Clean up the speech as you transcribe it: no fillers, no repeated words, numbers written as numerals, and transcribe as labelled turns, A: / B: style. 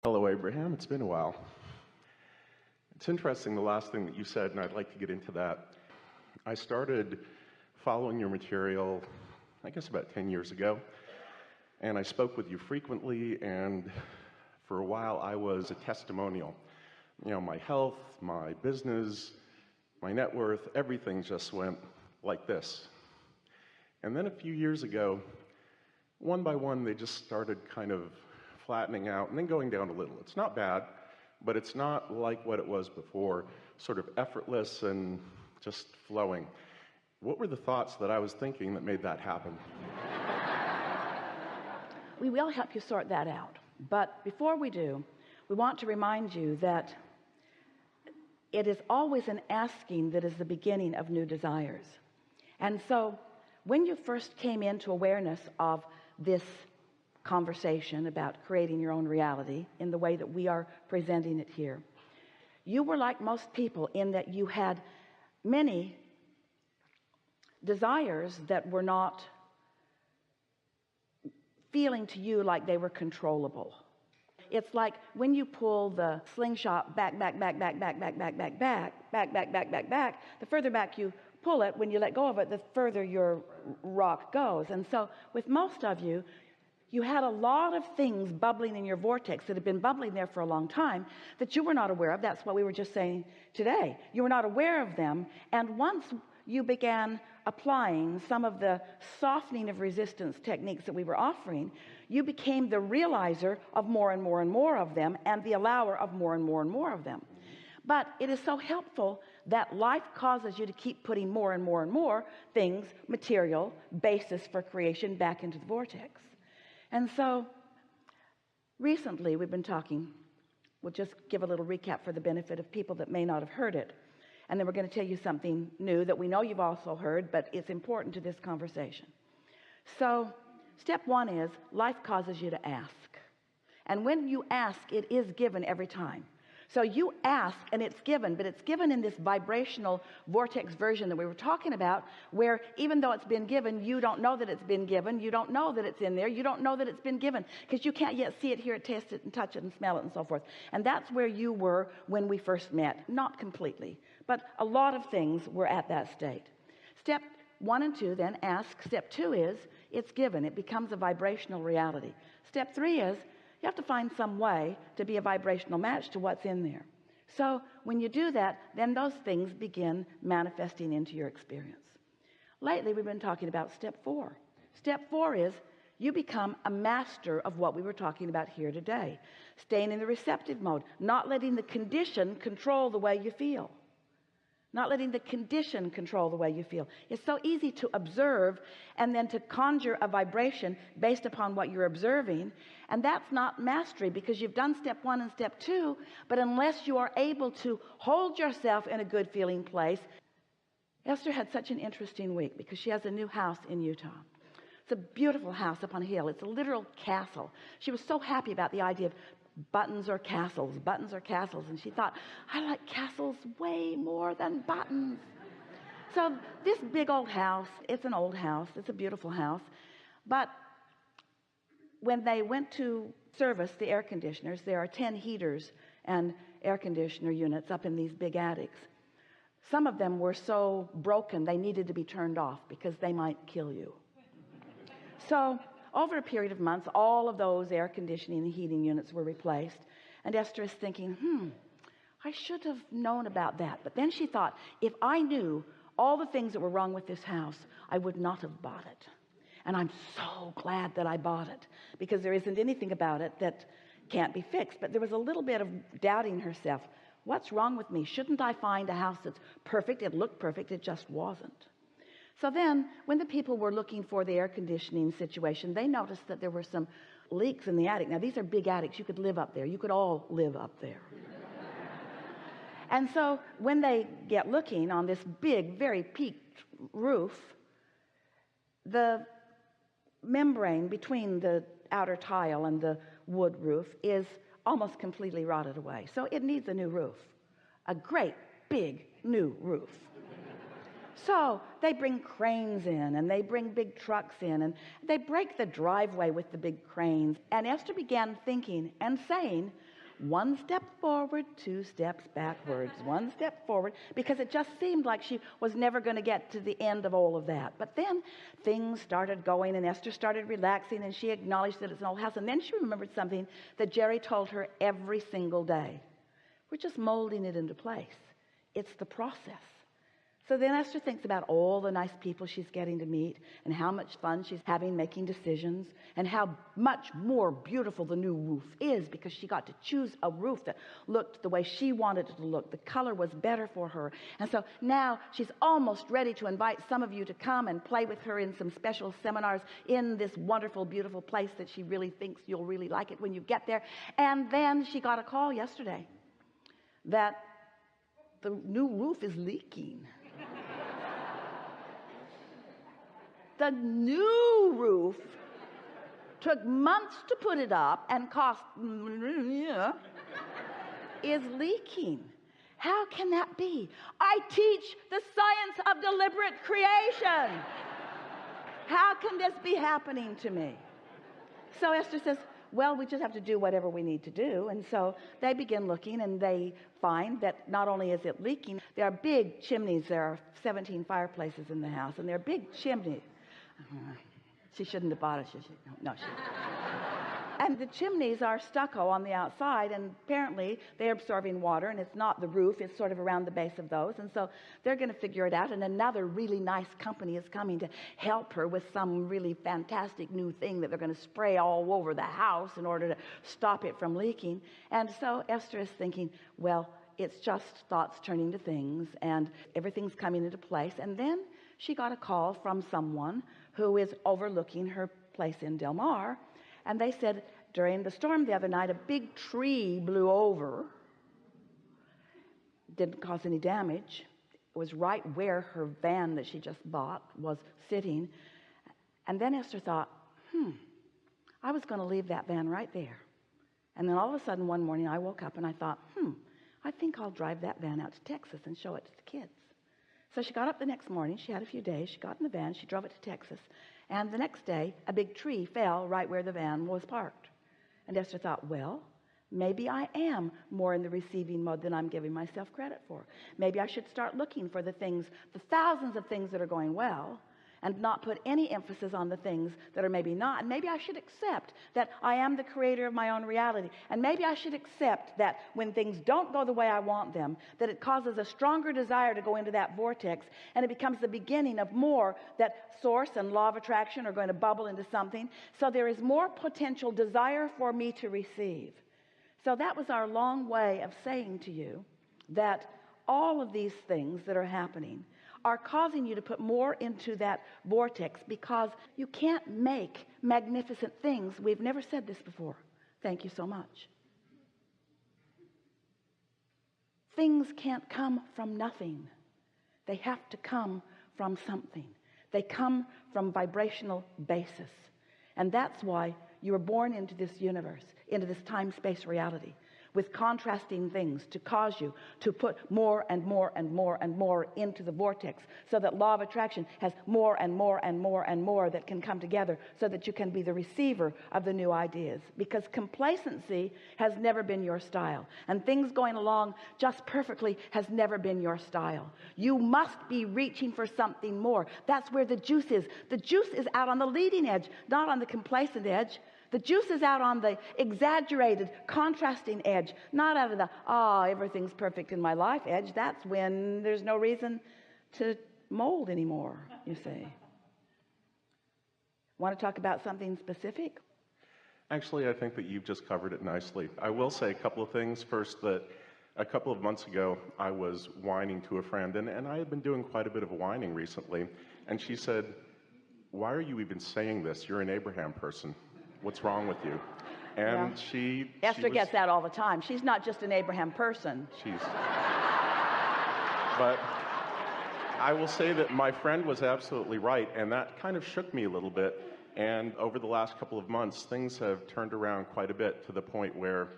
A: Hello, Abraham. It's been a while. It's interesting, the last thing that you said, and I'd like to get into that. I started following your material, I guess about 10 years ago, and I spoke with you frequently, and for a while I was a testimonial. You know, my health, my business, my net worth, everything just went like this. And then a few years ago, one by one, they just started kind of flattening out and then going down a little. It's not bad, but it's not like what it was before, sort of effortless and just flowing. What were the thoughts that I was thinking that made that happen?
B: We will help you sort that out. But before we do, we want to remind you that it is always an asking that is the beginning of new desires. And so when you first came into awareness of this conversation about creating your own reality in the way that we are presenting it here, you were like most people in that you had many desires that were not feeling to you like they were controllable. It's like when you pull the slingshot back, the further back you pull it, when you let go of it, the further your rock goes. And so with most of you, you had a lot of things bubbling in your vortex that had been bubbling there for a long time that you were not aware of. That's what we were just saying today. You were not aware of them. And once you began applying some of the softening of resistance techniques that we were offering, you became the realizer of more and more and more of them, and the allower of more and more and more of them. But it is so helpful that life causes you to keep putting more and more and more things, material, basis for creation, back into the vortex. And so recently we've been talking, we'll just give a little recap for the benefit of people that may not have heard it, and then we're going to tell you something new that we know you've also heard, but it's important to this conversation. So step one is life causes you to ask, and when you ask, it is given every time. So you ask and it's given, but it's given in this vibrational vortex version that we were talking about, where even though it's been given, you don't know that it's been given. You don't know that it's in there. You don't know that it's been given because you can't yet see it, hear it, taste it, and touch it, and smell it, and so forth. And that's where you were when we first met. Not completely, but a lot of things were at that state. Step 1 and 2, then ask. Step 2 is it's given. It becomes a vibrational reality. Step 3 is you have to find some way to be a vibrational match to what's in there. So when you do that, then those things begin manifesting into your experience. Lately, we've been talking about step 4. Step 4 is you become a master of what we were talking about here today. Staying in the receptive mode, not letting the condition control the way you feel. Not letting the condition control the way you feel. It's so easy to observe and then to conjure a vibration based upon what you're observing. And that's not mastery, because you've done step 1 and step 2, but unless you are able to hold yourself in a good feeling place. Esther had such an interesting week because she has a new house in Utah. It's a beautiful house up on a hill. It's a literal castle. She was so happy about the idea of buttons or castles, and she thought, I like castles way more than buttons. So this big old house, it's an old house, it's a beautiful house, but when they went to service the air conditioners, there are 10 heaters and air conditioner units up in these big attics. Some of them were so broken they needed to be turned off because they might kill you. So over a period of months, all of those air conditioning and heating units were replaced. And Esther is thinking, I should have known about that. But then she thought, if I knew all the things that were wrong with this house, I would not have bought it. And I'm so glad that I bought it, because there isn't anything about it that can't be fixed. But there was a little bit of doubting herself. What's wrong with me? Shouldn't I find a house that's perfect? It looked perfect. It just wasn't. So then when the people were looking for the air conditioning situation, they noticed that there were some leaks in the attic. Now, these are big attics. You could live up there. You could all live up there. And so when they get looking on this big, very peaked roof, the membrane between the outer tile and the wood roof is almost completely rotted away. So it needs a new roof, a great big new roof. So they bring cranes in, and they bring big trucks in, and they break the driveway with the big cranes. And Esther began thinking and saying, one step forward, two steps backwards, one step forward, because it just seemed like she was never going to get to the end of all of that. But then things started going, and Esther started relaxing, and she acknowledged that it's an old house. And then she remembered something that Jerry told her every single day. We're just molding it into place. It's the process. So then Esther thinks about all the nice people she's getting to meet and how much fun she's having making decisions and how much more beautiful the new roof is because she got to choose a roof that looked the way she wanted it to look. The color was better for her. And so now she's almost ready to invite some of you to come and play with her in some special seminars in this wonderful, beautiful place that she really thinks you'll really like it when you get there. And then she got a call yesterday that the new roof is leaking. The new roof took months to put it up and cost is leaking. How can that be? I teach the science of deliberate creation. How can this be happening to me? So Esther says, well, we just have to do whatever we need to do. And so they begin looking, and they find that not only is it leaking, there are big chimneys. There are 17 fireplaces in the house, and they're big chimneys. She shouldn't have bought it, should she? No, she didn't. And the chimneys are stucco on the outside, and apparently they're absorbing water, and it's not the roof, it's sort of around the base of those. And so they're going to figure it out, and another really nice company is coming to help her with some really fantastic new thing that they're going to spray all over the house in order to stop it from leaking. And so Esther is thinking, well, it's just thoughts turning to things, and everything's coming into place. And then she got a call from someone who is overlooking her place in Del Mar, and they said during the storm the other night a big tree blew over. Didn't cause any damage. It was right where her van that she just bought was sitting. And then Esther thought, I was going to leave that van right there. And then all of a sudden one morning I woke up and I thought, I think I'll drive that van out to Texas and show it to the kids. So she got up the next morning. She had a few days. She got in the van. She drove it to Texas. And the next day, a big tree fell right where the van was parked. And Esther thought, well, maybe I am more in the receiving mode than I'm giving myself credit for. Maybe I should start looking for the things, the thousands of things that are going well, and not put any emphasis on the things that are maybe not. And maybe I should accept that I am the creator of my own reality. And maybe I should accept that when things don't go the way I want them, that it causes a stronger desire to go into that vortex, and it becomes the beginning of more that source and law of attraction are going to bubble into something. So there is more potential desire for me to receive. So that was our long way of saying to you that all of these things that are happening are causing you to put more into that vortex, because you can't make magnificent things. We've never said this before. Thank you so much. Things can't come from nothing. They have to come from something. They come from vibrational basis. And that's why you were born into this universe, into this time-space reality, with contrasting things to cause you to put more and more and more and more into the vortex, so that law of attraction has more and more and more and more that can come together, so that you can be the receiver of the new ideas. Because complacency has never been your style, and things going along just perfectly has never been your style. You must be reaching for something more. That's where the juice is. The juice is out on the leading edge, not on the complacent edge. The juice is out on the exaggerated, contrasting edge, not out of the, everything's perfect in my life edge. That's when there's no reason to mold anymore, you see. Want to talk about something specific?
A: Actually, I think that you've just covered it nicely. I will say a couple of things. First, that a couple of months ago, I was whining to a friend, and I had been doing quite a bit of whining recently, and she said, why are you even saying this? You're an Abraham person. What's wrong with you? And
B: Esther gets that all the time. She's not just an Abraham person.
A: But I will say that my friend was absolutely right, and that kind of shook me a little bit. And over the last couple of months, things have turned around quite a bit, to the point where